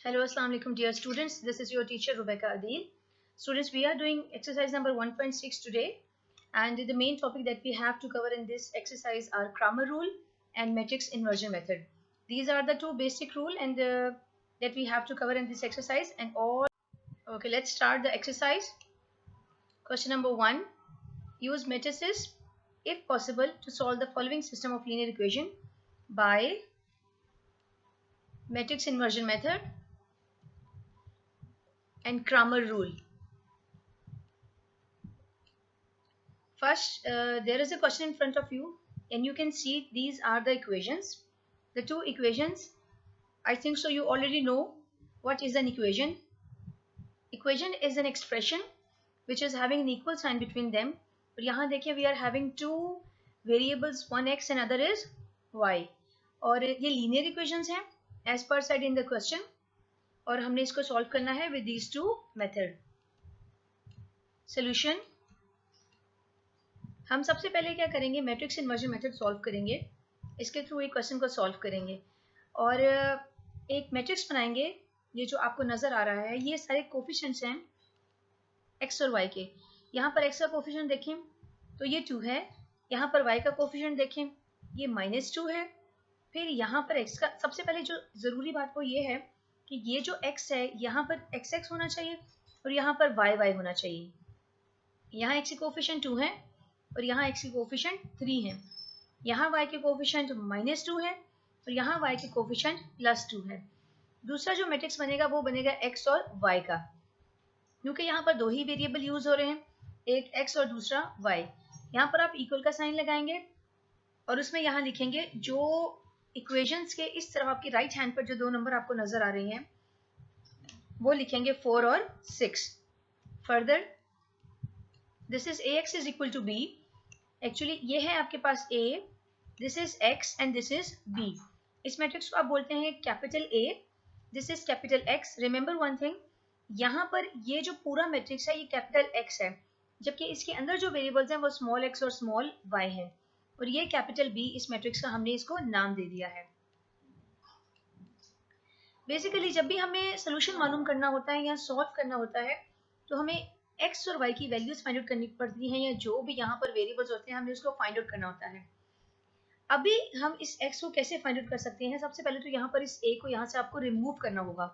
Hello, Assalamu alaikum, dear students. This is your teacher Rebecca Adil. Students, we are doing exercise number 1.6 today, and the main topic that we have to cover in this exercise are Cramer rule and matrix inversion method. These are the two basic rule and that we have to cover in this exercise. And all okay, let's start the exercise. Question number 1: use matrices, if possible, to solve the following system of linear equation by matrix inversion method and Cramer rule. First, there is a question in front of you, and you can see these are the equations. The two equations, I think so you already know what is an equation. Equation is an expression which is having an equal sign between them. और यहाँ देखिए we are having two variables, one x and other is y. और ये linear equations हैं as per said in the question. और हमने इसको solve करना है with these two method. Solution. हम सबसे पहले क्या करेंगे, मैट्रिक्स इन्वर्जन मेथड सॉल्व करेंगे. इसके थ्रू एक क्वेश्चन को सॉल्व करेंगे और एक मैट्रिक्स बनाएंगे. ये जो आपको नजर आ रहा है ये सारे कोफिशिएंट्स हैं x और y के. यहाँ पर x का कोफिशिएंट देखें तो ये 2 है. यहाँ पर y का कोफिशिएंट देखें ये -2 है. फिर यहाँ पर x का, सबसे पहले जो ज़रूरी बात वो ये है कि ये जो x है यहाँ पर x होना चाहिए और यहाँ पर y होना चाहिए. यहाँ x के कोफिशिएंट 2 है और यहाँ x के कोफिशिएंट 3 है. यहाँ y के कोफिशिएंट -2 है और यहाँ y के कोफिशिएंट +2 है. दूसरा जो मैट्रिक्स बनेगा वो बनेगा x और y का, क्योंकि यहाँ पर दो ही वेरिएबल यूज हो रहे हैं, एक x और दूसरा y. यहाँ पर आप इक्वल का साइन लगाएंगे और उसमें यहाँ लिखेंगे जो इक्वेशंस के इस तरफ आपकी राइट हैंड पर जो दो नंबर आपको नजर आ रहे हैं वो लिखेंगे 4 और 6. Further this is ax is equal to b. Actually ये है आपके पास a, this is x and this is b. इस मैट्रिक्स को आप बोलते हैं capital A, this is capital X. Remember one thing, यहाँ पर ये जो पूरा मैट्रिक्स है ये कैपिटल X है, जबकि इसके अंदर जो वेरिएबल्स हैं वो स्मॉल x और स्मॉल y है. और ये कैपिटल B इस मैट्रिक्स का हमने इसको नाम दे दिया है. बेसिकली जब भी हमें सोल्यूशन मालूम करना होता है या सॉल्व करना होता है तो हमें x और y की वैल्यूज फाइंड आउट करनी पड़ती हैं, या जो भी यहाँ पर वेरिएबल्स होते हैं हमें उसको फाइंड आउट करना होता है. अभी हम इस x को कैसे फाइंड आउट कर सकते हैं? सबसे पहले तो यहाँ पर इस a को यहाँ से आपको रिमूव करना होगा.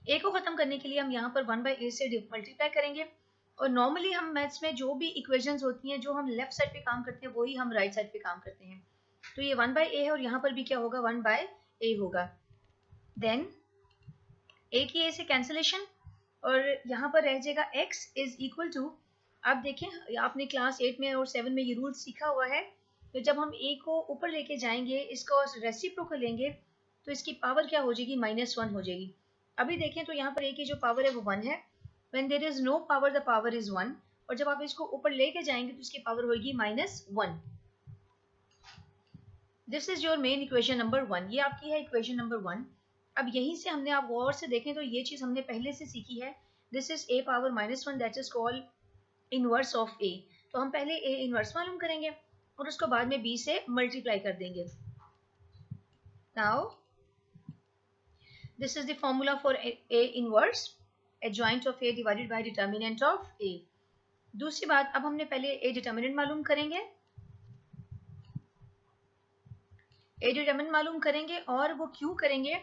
a को खत्म करने के लिए हम यहाँ पर 1/a से मल्टीप्लाई करेंगे. और नॉर्मली हम मैथ्स में जो भी इक्वेशंस होती हैं जो हम लेफ्ट साइड पे काम करते हैं वही हम राइट साइड पे काम करते हैं. तो ये 1/a है और यहाँ पर भी क्या होगा, 1/a होगा. देन a की a से कैंसिलेशन और यहाँ पर रह जाएगा x इज इक्वल टू. आप देखें आपने क्लास 8 में और 7 में ये रूल सीखा हुआ है. तो जब हम a को ऊपर लेके जाएंगे, इसको रेसिप्रोकल लेंगे तो इसकी पावर क्या हो जाएगी, -1 हो जाएगी. अभी देखें तो यहाँ पर a की जो पावर है वो 1 है. When there is no power the power is 1. और जब आप इसको ऊपर लेके जाएंगे तो इसकी पावर होगी -1. This is your main equation number 1. ये आपकी है इक्वेशन नंबर 1. अब यहीं से हमने, आप गौर से देखें तो ये चीज हमने पहले से सीखी है. This is a power -1 that is called inverse of a. तो हम पहले a इनवर्स मालूम करेंगे और उसको बाद में b से मल्टीप्लाई कर देंगे. Now this is the formula for a inverse, adjoint of a divided by determinant of a. दूसरी बात, अब हमने पहले a डिटर्मिनेंट मालूम करेंगे, a डिटर्मिनेंट मालूम करेंगे और वो क्यों करेंगे,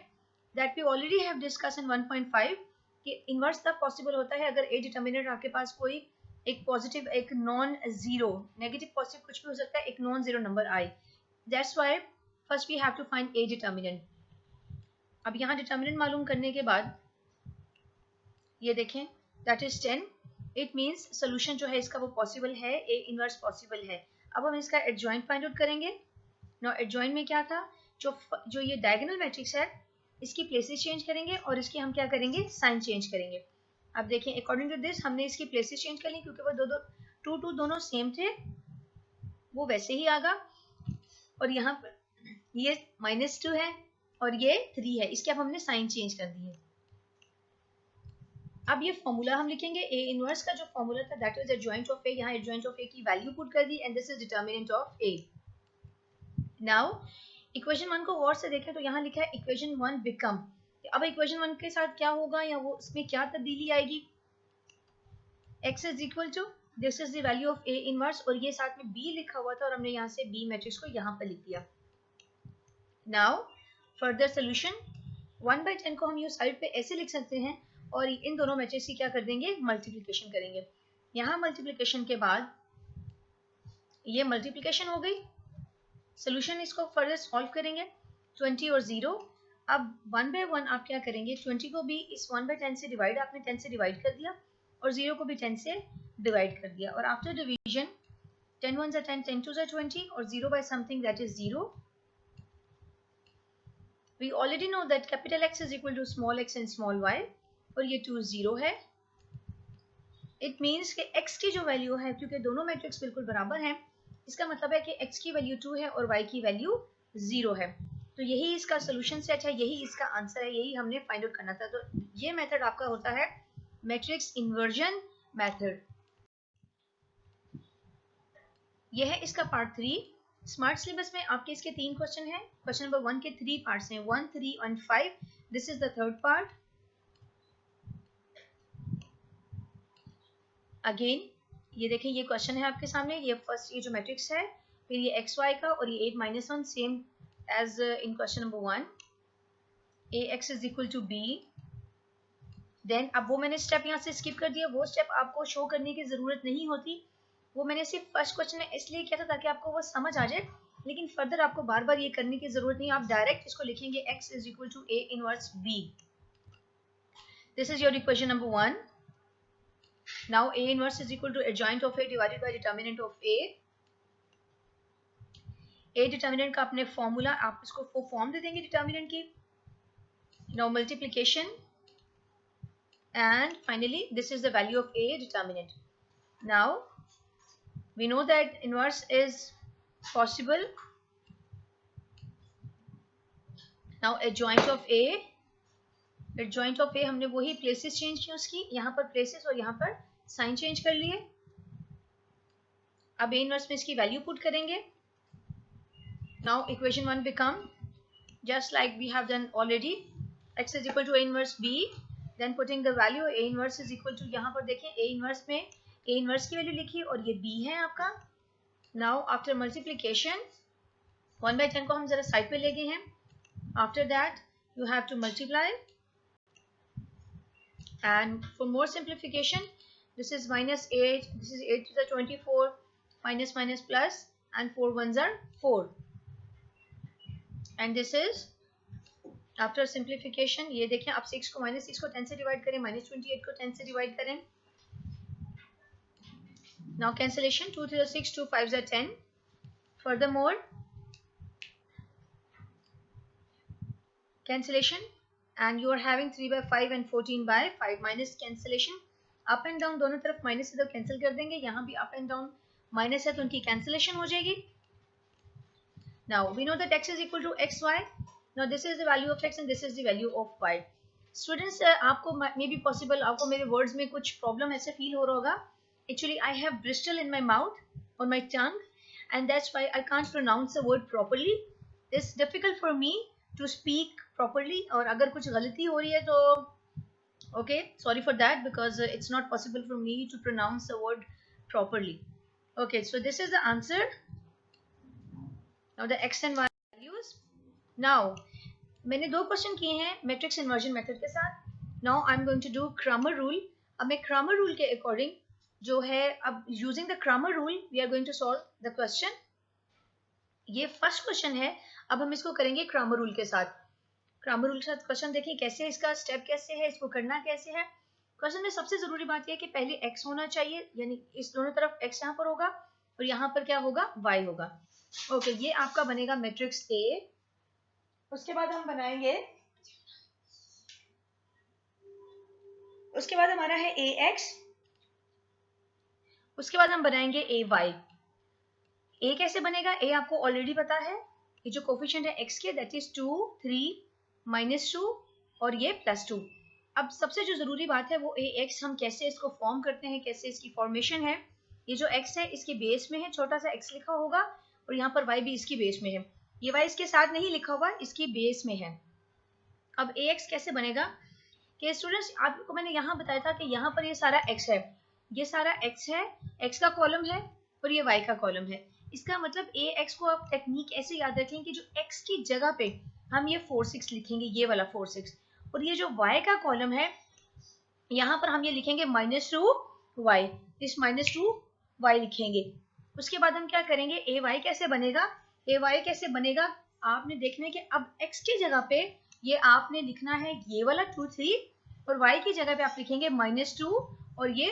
that we already have discuss in 1.5 कि इनवर्स तब पॉसिबल होता है अगर a डिटर्मिनेंट आपके पास कोई एक पॉजिटिव, एक नॉन जीरो, नेगेटिव पॉजिटिव कुछ भी हो सकता है, एक नॉन जीरो नंबर आए. That's why first we have to find a determinant. अब यहाँ डिटर्मिनेंट मालूम करने के बाद ये देखें that is 10. It means solution जो है इसका वो पॉसिबल है, a इनवर्स पॉसिबल है. अब हम इसका एडजॉइंट फाइंड आउट करेंगे. नाउ एडजॉइंट में क्या था, जो ये डायगोनल मैट्रिक्स है इसकी प्लेसेस चेंज करेंगे और इसकी हम क्या करेंगे, साइन चेंज करेंगे. अब देखें अकॉर्डिंग टू दिस हमने इसकी प्लेसेस चेंज कर ली क्योंकि वो टू दोनों सेम थे, वो वैसे ही आगा. और यहाँ पर ये -2 है और ये 3 है, इसके अब हमने साइन चेंज कर दी है. अब ये फॉर्मूला हम लिखेंगे a इनवर्स का. जो फॉर्मूला था that is adjoint of a. यहाँ एडजॉइंट ऑफ a की वैल्यू पुट कर दी and this is determinant of a. Now equation 1 को गौर से देखें तो यहाँ लिखा है इक्वेशन 1 बिकम. अब इक्वेशन 1 के साथ क्या होगा या वो इसमें क्या तब्दीली आएगी? x is equal to this is the value of a inverse, और ये साथ में b लिखा हुआ था और हमने यहाँ से b मैट्रिक्स को यहाँ पर लिख दिया. नाउ फर्दर सोल्यूशन 1/10 को हम ये साइड पे ऐसे लिख सकते हैं और इन दोनों मैट्रिक्स की क्या कर देंगे? मल्टीप्लिकेशन करेंगे. यहाँ मल्टीप्लिकेशन के बाद ये मल्टीप्लिकेशन हो गई. सोल्यूशन इसको फर्दर सॉल्व करेंगे. 20 और 0. अब 1/1 आप क्या करेंगे? 20 को भी इस 1/10 से डिवाइड, आपने 10 से डिवाइड कर दिया और 0 को भी 10 से डिवाइड कर दिया. और after division 10 1s are 10, 10 2s are 20 और 0 by something that is 0. We already know that capital X is equal to small x and small y और ये 2 0 है. It means कि x की जो वैल्यू है, क्योंकि दोनों मैट्रिक्स बिल्कुल बराबर हैं, इसका मतलब है कि x की वैल्यू 2 है और y की वैल्यू 0 है. तो यही इसका सोल्यूशन सेट है, यही इसका आंसर है, यही हमने फाइंड आउट करना था. तो ये मेथड आपका होता है मैट्रिक्स इन्वर्जन मेथड. यह है इसका पार्ट 3. स्मार्ट सिलेबस में आपके इसके 3 क्वेश्चन हैं. क्वेश्चन नंबर 1 के 3 पार्ट्स हैं, 1, 3 और 5. This is the third part. Again ये देखें, ये क्वेश्चन है आपके सामने. ये फर्स्ट ये जो मैट्रिक्स है, फिर ये एक्स वाई का और ये 8 - 1 same as in question number 1. ax is equal to b. Then अब वो मैंने स्टेप यहाँ से स्किप कर दिया, वो स्टेप आपको शो करने की जरूरत नहीं होती. वो मैंने सिर्फ फर्स्ट क्वेश्चन में इसलिए किया था ताकि आपको वो समझ आ जाए, लेकिन फर्दर आपको बार बार ये करने की जरूरत नहीं. आप डायरेक्ट इसको लिखेंगे x is equal to a inverse b. This is your equation number 1. Now a inverse is equal to adjoint of a divided by determinant of a. A determinant का अपने फॉर्मूला, आप इसको फॉर्म दे देंगे determinant की. Now multiplication and finally this is the value of a determinant. Now we know that inverse is possible. Now adjoint of a, adjoint of a हमने वही places change की उसकी, यहाँ पर प्लेसेस और यहाँ पर साइन चेंज कर लिए. अब a इनवर्स में इसकी वैल्यू पुट करेंगे. Now equation 1 become just like we have done already. X is equal to a inverse b. Then putting the value a inverse is equal to, यहाँ पर देखें a inverse में a inverse की value लिखी और ये b है आपका. Now after multiplication 1/10 को हम जरा साइड पे ले गए हैं. After that you have to multiply and for more simplification this is -8, this is 8 to the 24, minus minus plus and 4 1s are 4. And this is after simplification. ये देखें, आप 6 को -6 को 10 से डिवाइड करें, -28 को 10 से डिवाइड करें. Now cancellation, 2 3 are 6, 2 5s are 10. Furthermore cancellation and you are having 3/5 and 14/5 minus cancellation. Up and down दोनों तरफ माइनस से तो कैंसिल कर देंगे, यहाँ भी अप एंड डाउन माइनस है तो उनकी कैंसिलेशन हो जाएगी. Now we know that x is equal to xy. Now this is the value of x and this is the value of y. Students, आपको मे बी पॉसिबल आपको मेरे words में कुछ प्रॉब्लम ऐसे फील हो रहा होगा. Actually I have bristle in my mouth or my tongue and that's why I can't pronounce the word properly. It's difficult for me to speak properly. और अगर कुछ गलती हो रही है तो okay, sorry for that because it's not possible for me to pronounce the word properly. Okay, so this is the answer. Now the x and y values. Now मैंने 2 question किए हैं मैट्रिक्स इन्वर्जन मेथड के साथ. Now I'm going to do Cramer rule. अब मैं Cramer rule के according जो है, अब using the Cramer rule we are going to solve the question. ये फर्स्ट क्वेश्चन है, अब हम इसको करेंगे Cramer rule के साथ. Cramer rule के साथ क्वेश्चन देखिए कैसे, इसका स्टेप कैसे है, इसको करना कैसे है. क्वेश्चन में सबसे जरूरी बात यह है कि पहले x होना चाहिए, यानी इस दोनों तरफ x यहाँ पर होगा और यहाँ पर क्या होगा, y होगा. ओके, ये आपका बनेगा मैट्रिक्स A. उसके बाद हम बनाएंगे, उसके बाद हमारा है AX. उसके बाद हम बनाएंगे AY. A कैसे बनेगा, A आपको ऑलरेडी पता है, ये जो कोफिशिएंट है x के दैट इज 2 3 -2 और ये +2. अब सबसे जो जरूरी बात है वो AX, हम कैसे इसको फॉर्म करते हैं, कैसे इसकी फॉर्मेशन है. ये जो x है इसके बेस में है, छोटा सा x लिखा होगा और यहाँ पर y भी इसकी बेस में है. ये y इसके साथ नहीं लिखा हुआ, इसकी बेस में है. अब ax कैसे बनेगा कि स्टूडेंट्स आपको मैंने यहाँ बताया था कि यहाँ पर ये सारा x है, ये सारा x है, x का कॉलम है और ये y का कॉलम है। इसका मतलब ax को आप टेक्निक ऐसे याद रखें कि जो x की जगह पे हम ये 4 6 लिखेंगे, ये वाला 4 6, और ये जो y का कॉलम है यहाँ पर हम ये लिखेंगे -2y, इस -2y लिखेंगे। उसके बाद हम क्या करेंगे, ay कैसे बनेगा, ay कैसे बनेगा आपने देखना है कि अब x की जगह पे ये आपने लिखना है ये वाला 2 3 और y की जगह पे आप लिखेंगे -2 और ये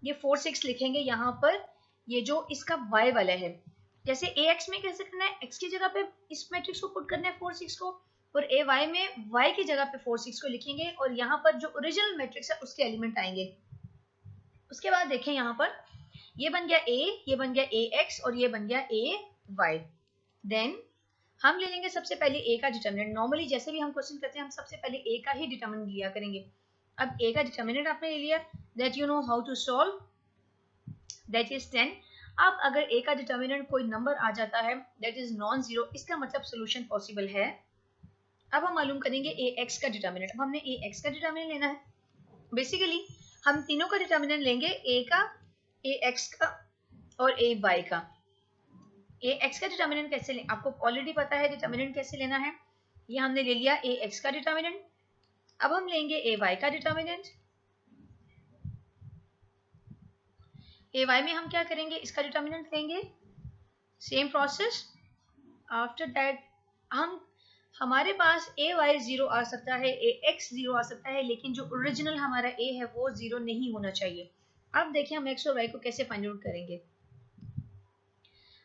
4 6 लिखेंगे यहाँ पर, ये जो इसका y वाला है। जैसे ax में कैसे करना है, x की जगह पे इस मैट्रिक्स को पुट करना है 4 6 को, और ay में y की जगह पे 4 6 को लिखेंगे और यहाँ पर जो ओरिजिनल मैट्रिक्स है उसके एलिमेंट आएंगे। उसके बाद देखें यहाँ पर ये बन गया a, ये बन गया ax और ये बन गया ay। देन हम ले लेंगे सबसे पहले a का डिटर्मिनेंट। नॉर्मली जैसे भी हम क्वेश्चन करते हैं हम सबसे पहले a का ही डिटर्मिनेंट लिया करेंगे। अब a का डिटर्मिनेंट आपने ले लिया, that you know how to solve, that is 10। अब अगर a का डिटर्मिनेंट कोई नंबर आ जाता है दैट इज नॉन जीरो, इसका मतलब सोल्यूशन पॉसिबल है। अब हम मालूम करेंगे ax का डिटर्मिनेंट। अब हमने ax का डिटर्मिनेंट लेना है। बेसिकली हम तीनों का डिटर्मिनेंट लेंगे, a का, ax का और ay का। ax का डिटर्मिनेंट कैसे लें, आपको ऑलरेडी पता है डिटर्मिनेंट कैसे लेना है। ये हमने ले लिया ax का डिटर्मिनेंट। अब हम लेंगे ay का डिटर्मिनेंट। ay में हम क्या करेंगे, इसका डिटर्मिनेंट लेंगे, सेम प्रोसेस। आफ्टर दैट हमारे पास ay 0 आ सकता है, ax 0 आ सकता है, लेकिन जो ओरिजिनल हमारा a है वो 0 नहीं होना चाहिए। अब देखिए हम x और y को कैसे फाइंड आउट करेंगे।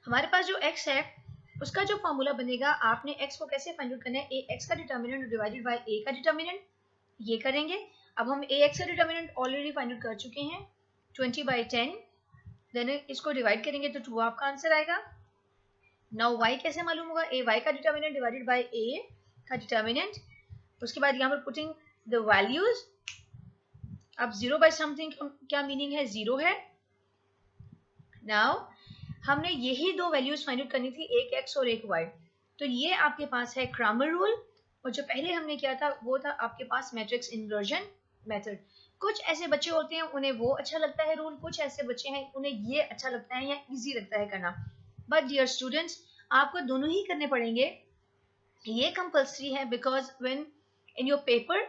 हमारे पास जो x है उसका जो फॉर्मूला बनेगा, आपने x को कैसे फाइंड आउट करना है, ax का डिटर्मिनेंट डिवाइडेड बाय a का डिटर्मिनेंट, ये करेंगे। अब हम ax का डिटर्मिनेंट ऑलरेडी फाइंड आउट कर चुके हैं, 20/10, देन इसको डिवाइड करेंगे तो 2 आपका आंसर आएगा। नाउ y कैसे मालूम होगा, ay का डिटर्मिनेंट डिवाइडेड बाय a का डिटर्मिनेंट। उसके बाद यहाँ पर पुटिंग द वैल्यूज। अब 0 बाय समथिंग क्या मीनिंग है, 0 है। नाउ हमने यही दो वैल्यूज फाइंड आउट करनी थी, एक x और एक y। तो ये आपके पास है क्रैमर रूल, और जो पहले हमने किया था वो था आपके पास मैट्रिक्स इन्वर्जन मेथड। कुछ ऐसे बच्चे होते हैं उन्हें वो अच्छा लगता है रूल, कुछ ऐसे बच्चे हैं उन्हें ये अच्छा लगता है या इजी लगता है करना। बट डियर स्टूडेंट्स आपको दोनों ही करने पड़ेंगे, ये कंपल्सरी है, because when in your paper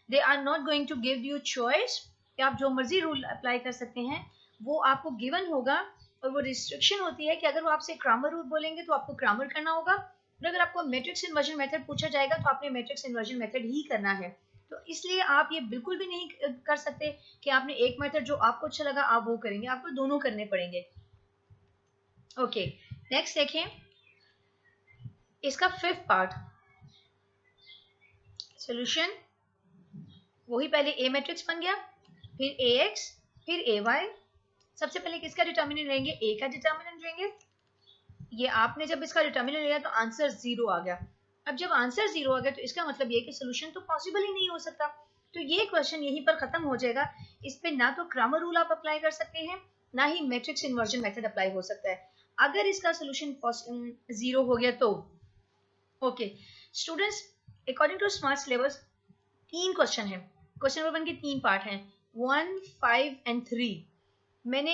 they are not going to give you choice कि आप जो मर्जी रूल अप्लाई कर सकते हैं, वो आपको गिवन होगा। और वो रिस्ट्रिक्शन होती है कि अगर वो आपसे ग्रामर रूल बोलेंगे तो आपको ग्रामर करना होगा, और अगर आपको मैट्रिक्स इन्वर्जन मेथड पूछा जाएगा तो आपने मैट्रिक्स इन्वर्जन मेथड ही करना है। तो इसलिए आप ये बिल्कुल भी नहीं कर सकते कि आपने एक मेथड जो आपको अच्छा लगा आप वो करेंगे, आपको दोनों करने पड़ेंगे। ओके, नेक्स्ट देखें इसका फिफ्थ पार्ट, सॉल्यूशन। वही पहले ए मैट्रिक्स बन गया, फिर ax, फिर ay। सबसे पहले किसका डिटर्मिनेंट लेंगे, a का डिटर्मिनेंट लेंगे। ये आपने जब इसका डिटर्मिनेंट लिया तो आंसर 0 आ गया। अब जब आंसर 0 आ गया तो इसका मतलब ये कि सोल्यूशन तो पॉसिबल ही नहीं हो सकता। तो ये क्वेश्चन यहीं पर खत्म हो जाएगा। इस पे ना तो ग्रामर रूल आप अप्लाई कर सकते हैं, ना ही मैट्रिक्स इन्वर्जन मेथड अप्लाई हो सकता है। अगर इसका सोल्यूशन 0 हो गया तो okay students, according to smart syllabus 3 question है। क्वेश्चन नंबर 1 के 3 पार्ट हैं, 1, 5 एंड 3। मैंने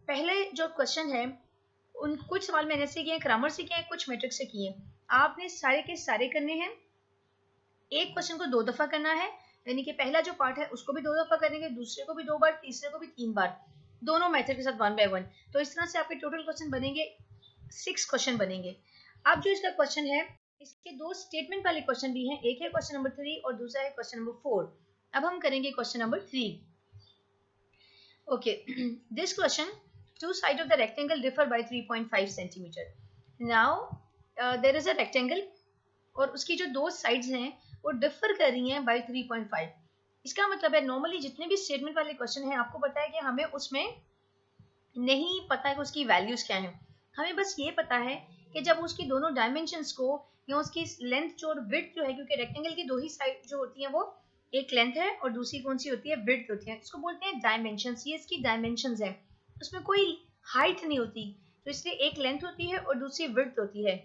पहले जो क्वेश्चन है उन कुछ सवाल मैंने से किए हैं, ग्रामर से किए हैं, कुछ मैट्रिक्स से किए हैं। आपने सारे के सारे करने हैं। एक क्वेश्चन को 2 दफा करना है, यानी कि पहला जो पार्ट है उसको भी 2 दफा करेंगे, दूसरे को भी 2 बार, तीसरे को भी 3 बार, दोनों मेथड के साथ 1 बाय 1। तो इस तरह से आपके टोटल क्वेश्चन बनेंगे 6 क्वेश्चन बनेंगे। अब जो इसका क्वेश्चन है इसके 2 स्टेटमेंट वाले क्वेश्चन भी हैं, एक है क्वेश्चन नंबर 3 और दूसरा है क्वेश्चन नंबर 4। अब हम करेंगे question number 3। Okay, this question, two sides of the rectangle differ by 3.5 centimeter. Now there is a rectangle और उसकी जो 2 sides हैं वो डिफर कर रही हैं by 3.5। इसका मतलब है नॉर्मली जितने भी स्टेटमेंट वाले क्वेश्चन हैं आपको पता है कि हमें उसमें नहीं पता है कि उसकी वैल्यूज क्या है। हमें बस ये पता है कि जब उसकी दोनों डायमेंशंस को या उसकी लेंथ जो और विड्थ जो है, क्योंकि रेक्टेंगल की 2 ही साइड जो होती हैं वो एक लेंथ है और दूसरी कौन सी होती है, विड्थ होती है। इसको बोलते हैं डायमेंशंस। ये इसकी डायमेंशंस है, उसमें कोई हाइट नहीं होती, तो इसलिए एक लेंथ होती है और दूसरी विड्थ होती है।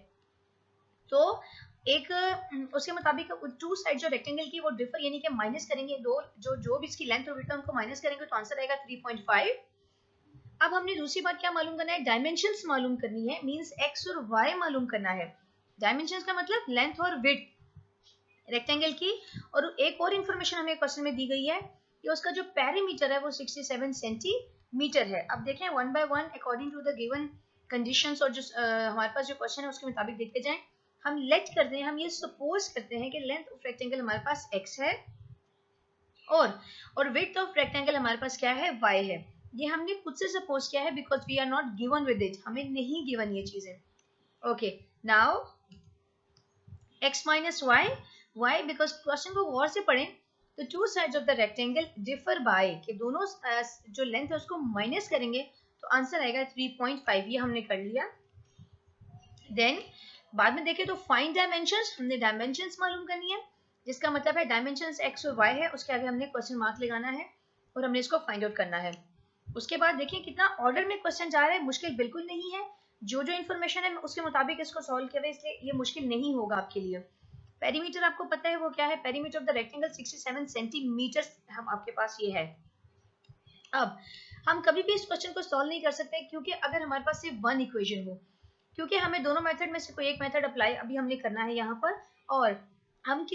तो एक उसके मुताबिक टू साइड जो रेक्टेंगल की वो डिफर, यानी कि माइनस करेंगे दो, जो भी इसकी लेंथ और विड्थ है उनको माइनस करेंगे तो आंसर आएगा 3.5। अब हमने दूसरी बात क्या मालूम करना है, डायमेंशंस मालूम करनी है, मींस एक्स और वाई मालूम करना है। डायमेंशंस का मतलब लेंथ और विड्थ रेक्टेंगल की। और एक और इन्फॉर्मेशन हमें क्वेश्चन में दी गई है कि उसका जो पेरीमीटर है वो 67 सेंटीमीटर है। अब देखें one by one according to the given conditions, और जो हमारे पास जो क्वेश्चन है उसके मुताबिक देखते जाएं। हम लेट करते हैं, हम ये सपोज करते हैं कि लेंथ ऑफ रेक्टेंगल हमारे पास x है और विड्थ ऑफ रेक्टेंगल हमारे पास क्या है, y है। ये हमने खुद से सपोज किया है because we are not given with it, हमें नहीं गिवन ये चीजें। Okay, now x minus y because question को गौर से पढ़ें तो two sides of the rectangle differ by, कि दोनों जो लेंथ है उसको माइनस करेंगे तो आंसर आएगा 3.5। ये हमने कर लिया। देन बाद में देखें तो फाइंड डायमेंशंस, हमने डायमेंशंस मालूम करनी है, जिसका मतलब है डायमेंशंस x और y है, उसके आगे हमने क्वेश्चन मार्क लगाना है और हमने इसको फाइंड आउट करना है। उसके बाद देखिए कितना ऑर्डर में क्वेश्चन जा रहा है, मुश्किल बिल्कुल नहीं है। जो इन्फॉर्मेशन है उसके मुताबिक इसको सॉल्व किया, इसलिए ये मुश्किल नहीं होगा आपके लिए। पेरीमीटर आपको पता है वो क्या है, perimeter of the rectangle 67 centimetre हम आपके पास ये है। अब हम कभी भी इस क्वेश्चन को सॉल्व नहीं कर सकते क्योंकि अगर हमारे पास सिर्फ वन इक्वेशन हो, क्योंकि हमें दोनों मेथड में से कोई एक मेथड अप्लाई अभी हमने करना है यहाँ पर, और हम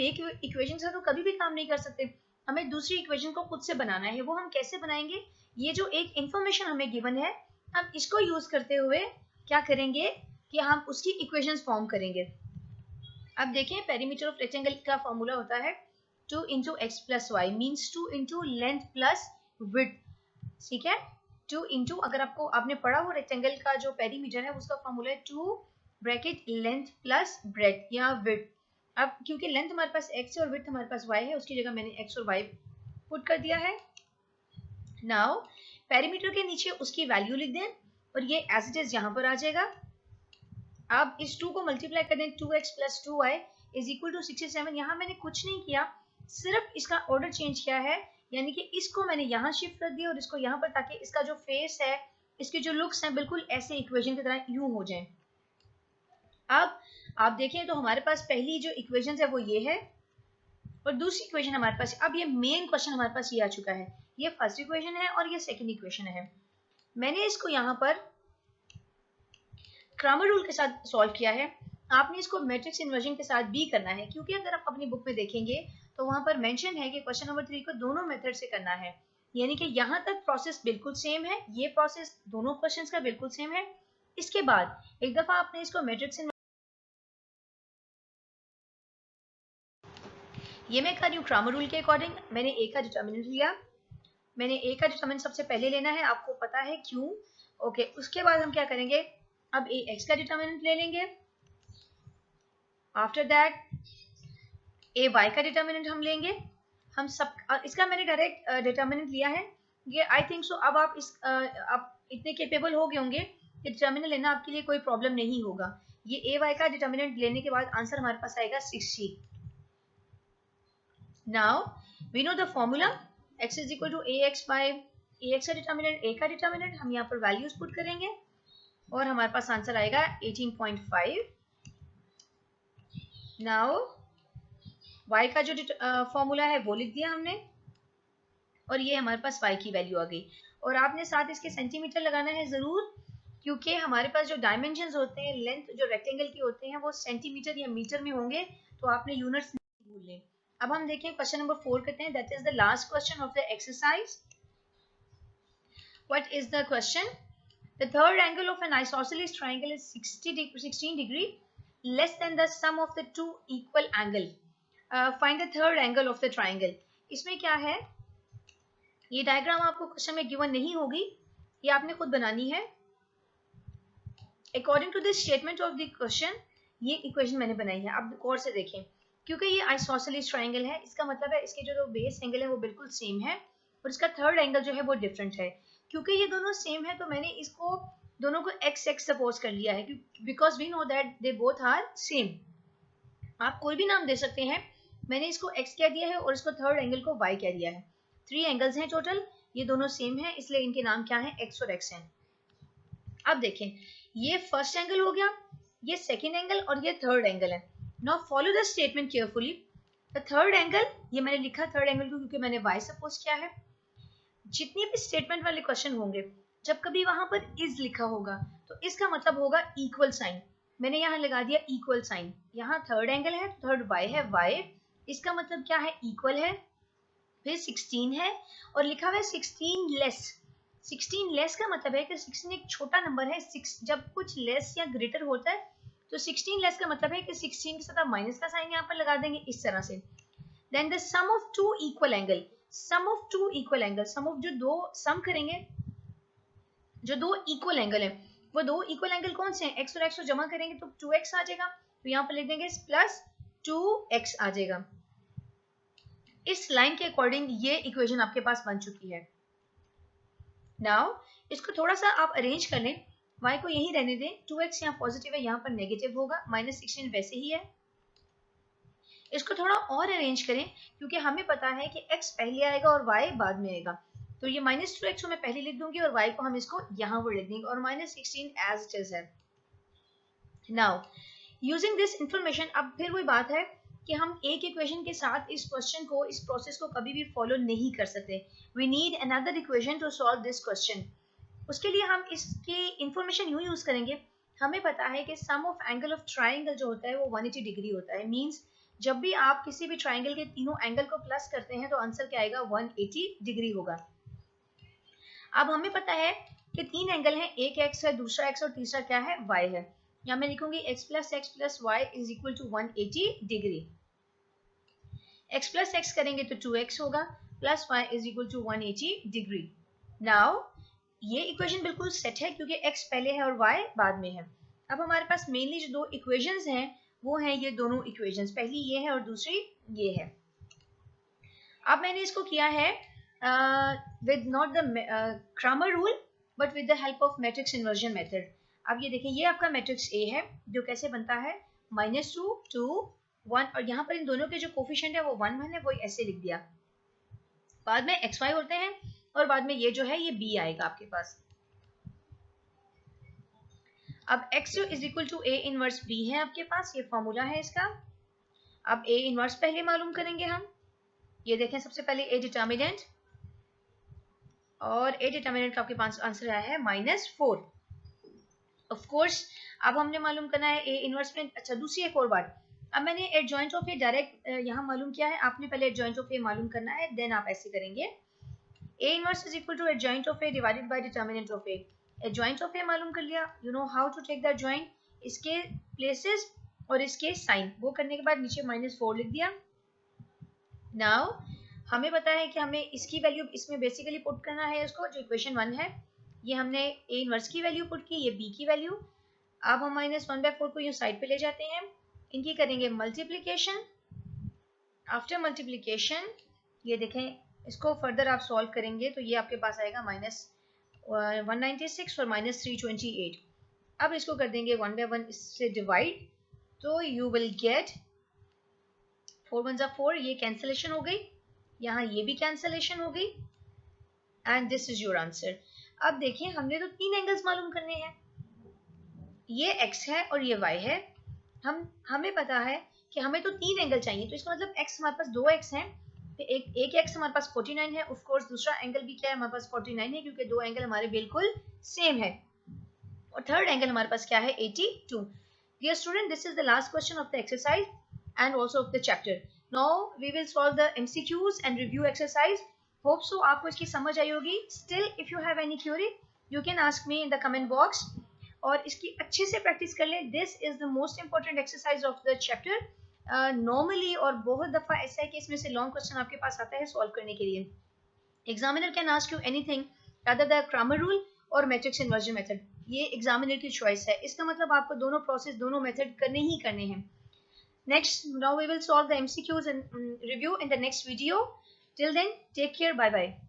एक इक्वेशन से तो कभी भी काम नहीं कर सकते, हमें दूसरी इक्वेशन को खुद से बनाना है। वो हम कैसे बनाएंगे, ये जो एक इंफॉर्मेशन हमें गिवन है हम इसको यूज करते हुए क्या करेंगे कि हम उसकी इक्वेशंस फॉर्म करेंगे। अब देखें पेरीमीटर ऑफ रेक्टेंगल का फॉर्मूला होता है 2 into x plus y, means 2 into length plus width. ठीक है, 2 इंटू, अगर आपने पढ़ा हो रेक्टेंगल का जो पेरीमीटर है उसका फॉर्मूला है 2 ब्रैकेट लेंथ प्लस ब्रेथ या विड्थ। अब क्योंकि लेंथ हमारे पास x है और विड्थ हमारे पास y है, उसकी जगह मैंने x और y पुट कर दिया है। नाउ पेरीमीटर के नीचे उसकी वैल्यू लिख दें और ये एज इट इज यहाँ पर आ जाएगा। अब इस 2 को मल्टीप्लाई कर दें, 2x plus 2y is equal to 67। यहाँ मैंने कुछ नहीं किया, सिर्फ इसका ऑर्डर चेंज किया है, यानी कि इसको मैंने यहाँ शिफ्ट कर दिया और इसको यहाँ पर, ताकि इसका जो फेस है, इसके जो लुक्स हैं बिल्कुल ऐसे इक्वेशन की तरह यूं हो जाएं। अब आप देखें तो हमारे पास पहली जो इक्वेशन है वो ये है और दूसरी इक्वेशन हमारे पास, अब ये मेन क्वेश्चन हमारे पास ये आ चुका है, ये फर्स्ट इक्वेशन है और ये सेकेंड इक्वेशन है। मैंने इसको यहाँ पर क्रैमर रूल के साथ सॉल्व किया है। आपने इसको मैट्रिक्स इन्वर्जन के साथ भी करना है, क्योंकि अगर आप अपनी बुक में देखेंगे तो वहां पर मेंशन है कि क्वेश्चन नंबर 3 को दोनों मेथड से करना है, यानी कि यहाँ तक प्रोसेस बिल्कुल सेम है, ये प्रोसेस दोनों क्वेश्चंस का बिल्कुल सेम है। इसके बाद एक दफा आपने इसको मैट्रिक्स, ये मैं कर रही हूँ क्रैमर रूल के अकॉर्डिंग। मैंने ए का डिटर्मिनेंट लिया, मैंने ए का डिटर्मिनेंट सबसे पहले लेना है, आपको पता है क्यों। ओके, उसके बाद हम क्या करेंगे, अब ए एक्स का डिटर्मिनेंट ले लेंगे, आफ्टर दैट ए वाई का डिटर्मिनेंट हम लेंगे। हम सब इसका मैंने डायरेक्ट डिटर्मिनेंट लिया है, ये आई थिंक सो। अब आप इतने केपेबल हो गए होंगे कि डिटर्मिनेंट लेना आपके लिए कोई प्रॉब्लम नहीं होगा। ये ए वाई का डिटर्मिनेंट लेने के बाद आंसर हमारे पास आएगा 60। Now we know the formula x is equal to A X by A X का डिटर्मिनेंट, ए का डिटर्मिनेंट हम यहाँ पर वैल्यूज पुट करेंगे और हमारे पास आंसर आएगा 18.5। नाउ y का जो फॉर्मूला है वो लिख दिया हमने और ये हमारे पास y की वैल्यू आ गई। और आपने साथ इसके सेंटीमीटर लगाना है जरूर, क्योंकि हमारे पास जो डायमेंशंस होते हैं, लेंथ जो रेक्टेंगल की होते हैं वो सेंटीमीटर या मीटर में होंगे, तो आपने यूनिट्स नहीं भूलने। अब हम देखें क्वेश्चन नंबर 4 करते हैं, that is the last question of the exercise. What is the question? The third angle of an isosceles triangle is 16 degree less than the sum of the two equal angle, find the third angle of the triangle. इसमें क्या है, ये diagram आपको question में given नहीं होगी, ये आपने खुद बनानी है according to this statement of the question. ये इक्वेशन मैंने बनाई है, आप गौर से देखें, क्योंकि ये आइसोसेलेस ट्रायंगल है, इसका मतलब है इसके जो बेस एंगल है वो बिल्कुल सेम है और इसका थर्ड एंगल जो है वो डिफरेंट है। क्योंकि ये दोनों सेम है तो मैंने इसको दोनों को एक्स एक्स सपोज कर लिया है, because we know that they both are same. आप कोई भी नाम दे सकते हैं, मैंने इसको एक्स कह दिया है और इसको थर्ड एंगल को वाई कह दिया है। 3 एंगल्स हैं टोटल, ये दोनों सेम है, इसलिए इनके नाम क्या है, एक्स और एक्स हैं। अब देखें, ये फर्स्ट एंगल हो गया ये सेकेंड एंगल और ये थर्ड एंगल है. Now follow the statement carefully. The third angle, ये मैंने लिखा थर्ड एंगल को क्योंकि मैंने y सपोज किया है. जितने भी स्टेटमेंट वाले क्वेश्चन होंगे, जब कभी वहां पर इज लिखा होगा तो इसका मतलब होगा इक्वल साइन. मैंने यहाँ लगा दिया इक्वल साइन. यहाँ थर्ड एंगल है, थर्ड y है, y इसका मतलब क्या है, इक्वल है. फिर 16 है और लिखा हुआ है 16 लेस. 16 लेस का मतलब है कि 16 एक छोटा नंबर है. जब कुछ लेस या ग्रेटर होता है तो 16 लेस का मतलब है कि 16 के साथ आप माइनस का साइन यहाँ पर लगा देंगे इस तरह से. Then the sum of two equal angle. Sum of two equal angle, sum of जो दो सम करेंगे, जो दो इक्वल एंगल है, वो दो इक्वल एंगल कौन से हैं, x और x को जमा करेंगे तो 2x आ जाएगा. तो यहाँ पर लिख देंगे प्लस 2x आ जाएगा. इस लाइन के अकॉर्डिंग ये इक्वेशन आपके पास बन चुकी है. नाउ इसको थोड़ा सा आप अरेंज कर लें. y को यही रहने दें. 2x यहाँ पॉजिटिव है, यहाँ पर नेगेटिव होगा. -16 वैसे ही है. इसको थोड़ा और अरेंज करें क्योंकि हमें पता है कि x पहले आएगा और y बाद में आएगा. तो ये -2x को मैं पहले लिख दूंगी और y को हम इसको यहाँ पर लिख देंगे और -16 एज इट इज है. नाउ यूजिंग दिस इंफॉर्मेशन, अब फिर वही बात है कि हम एक इक्वेशन के साथ इस क्वेश्चन को, इस प्रोसेस को कभी भी फॉलो नहीं कर सकते. We need another equation to solve this question. उसके लिए हम इसकी इंफॉर्मेशन यूं यूज करेंगे. हमें पता है कि सम ऑफ एंगल ऑफ ट्राइंगल जो होता है वो 180 डिग्री होता है. मींस जब भी आप किसी भी ट्राइंगल के तीनों एंगल को प्लस करते हैं तो आंसर क्या आएगा, 180 डिग्री होगा. अब हमें पता है कि तीन एंगल हैं, एक x है, दूसरा x और तीसरा क्या है, y है. यहाँ मैं लिखूंगी x plus y is equal to 180 degree. x plus x करेंगे तो 2x होगा, plus y is equal to 180 degree. Now ये इक्वेशन बिल्कुल सेट है क्योंकि x पहले है और y बाद में है. अब हमारे पास मेनली जो दो इक्वेशंस हैं वो हैं ये दोनों इक्वेशंस. पहली ये है और दूसरी ये है. अब मैंने इसको किया है with not the Cramer rule but with the help of matrix inversion method. अब ये देखिए, ये आपका मैट्रिक्स A है जो कैसे बनता है, -2 2 1 और यहाँ पर इन दोनों के जो कोफिशिएंट है वो 1 1 है, वो ऐसे लिख दिया. बाद में xy होते हैं और बाद में ये जो है ये b आएगा आपके पास. अब x is equal to a inverse b है आपके पास, ये फॉर्मूला है इसका. अब a इनवर्स पहले मालूम करेंगे हम. ये देखें, सबसे पहले a डिटर्मिनेंट, और a डिटर्मिनेंट का आपके पास आंसर आया है -4. ऑफ कोर्स अब हमने मालूम करना है a इनवर्स में. अच्छा, दूसरी एक और बात, अब मैंने एडजॉइंट ऑफ a डायरेक्ट यहाँ मालूम किया है. आपने पहले एडजॉइंट ऑफ a मालूम करना है, देन आप ऐसे करेंगे. a inverse is equal to adjoint of a divided by determinant of a. Adjoint of a मालूम कर लिया. You know how to take the adjoint, इसके प्लेसेस और इसके साइन, वो करने के बाद नीचे -4 लिख दिया. नाउ हमें पता है कि हमें इसकी वैल्यू इसमें बेसिकली पुट करना है. इसको जो इक्वेशन 1 है ये हमने a इनवर्स की वैल्यू पुट की, ये b की वैल्यू. अब हम -1/4 को यूं साइड पे ले जाते हैं. इनकी करेंगे मल्टीप्लिकेशन. आफ्टर मल्टीप्लिकेशन ये देखें, इसको फर्दर आप सॉल्व करेंगे तो ये आपके पास आएगा -196 और -328. अब इसको कर देंगे 1 by 1 इससे डिवाइड, तो यू विल गेट 4 1 जा 4, ये कैंसिलेशन हो गई, यहाँ ये भी कैंसिलेशन हो गई, and this is your answer. अब देखिए, हमने तो तीन एंगल्स मालूम करने हैं. ये x है और ये y है. हमें पता है कि हमें तो तीन एंगल चाहिए, तो इसका मतलब x हमारे पास 2x है. एक x हमारे पास 49 है. ऑफ कोर्स दूसरा एंगल भी क्या है, हमारे पास 49 है क्योंकि दो एंगल हमारे बिल्कुल सेम है. और थर्ड एंगल हमारे पास क्या है, 82. Dear student, this is the last question of the exercise and also of the chapter. Now we will solve the MCQs and review exercise. Hope so आपको इसकी समझ आई होगी. Still if you have any query you can ask me in the comment box. और इसकी अच्छे से practice कर लें. This is the most important exercise of the chapter. Normally और बहुत दफ़ा ऐसा है कि इसमें से लॉन्ग क्वेश्चन आपके पास आता है सॉल्व करने के लिए. Examiner can ask you anything rather the Cramer rule और matrix inversion method. ये एग्जामिनर की चॉइस है. इसका मतलब आपको दोनों प्रोसेस, दोनों मेथड करने ही करने हैं. Next, now we will solve the MCQs and review in the next video. Till then, take care. Bye bye.